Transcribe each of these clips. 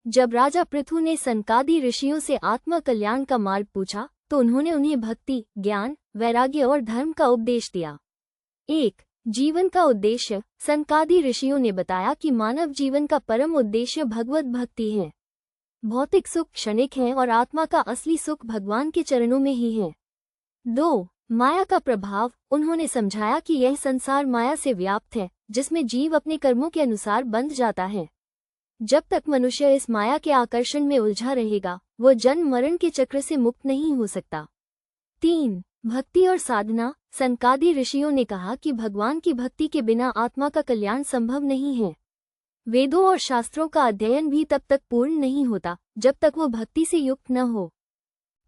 जब राजा पृथु ने सनकादि ऋषियों से आत्म कल्याण का मार्ग पूछा तो उन्होंने उन्हें भक्ति, ज्ञान, वैराग्य और धर्म का उपदेश दिया। 1. जीवन का उद्देश्य। सनकादि ऋषियों ने बताया कि मानव जीवन का परम उद्देश्य भगवत भक्ति है। भौतिक सुख क्षणिक है और आत्मा का असली सुख भगवान के चरणों में ही है। 2. माया का प्रभाव। उन्होंने समझाया कि यह संसार माया से व्याप्त है, जिसमें जीव अपने कर्मों के अनुसार बंध जाता है। जब तक मनुष्य इस माया के आकर्षण में उलझा रहेगा, वो जन्म मरण के चक्र से मुक्त नहीं हो सकता। 3. भक्ति और साधना। सनकादि ऋषियों ने कहा कि भगवान की भक्ति के बिना आत्मा का कल्याण संभव नहीं है। वेदों और शास्त्रों का अध्ययन भी तब तक पूर्ण नहीं होता जब तक वो भक्ति से युक्त न हो।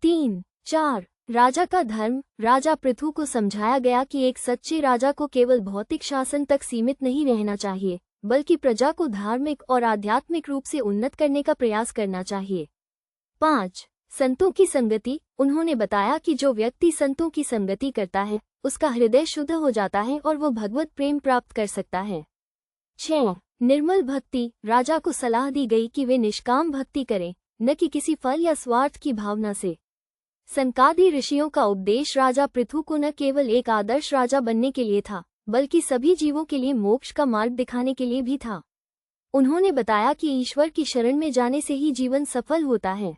3. 4. राजा का धर्म। राजा पृथु को समझाया गया कि एक सच्चे राजा को केवल भौतिक शासन तक सीमित नहीं रहना चाहिए, बल्कि प्रजा को धार्मिक और आध्यात्मिक रूप से उन्नत करने का प्रयास करना चाहिए। 5. संतों की संगति। उन्होंने बताया कि जो व्यक्ति संतों की संगति करता है, उसका हृदय शुद्ध हो जाता है और वो भगवत प्रेम प्राप्त कर सकता है। 6. निर्मल भक्ति। राजा को सलाह दी गई कि वे निष्काम भक्ति करें, न कि किसी फल या स्वार्थ की भावना से। सनकादि ऋषियों का उपदेश राजा पृथु को न केवल एक आदर्श राजा बनने के लिए था, बल्कि सभी जीवों के लिए मोक्ष का मार्ग दिखाने के लिए भी था। उन्होंने बताया कि ईश्वर की शरण में जाने से ही जीवन सफल होता है।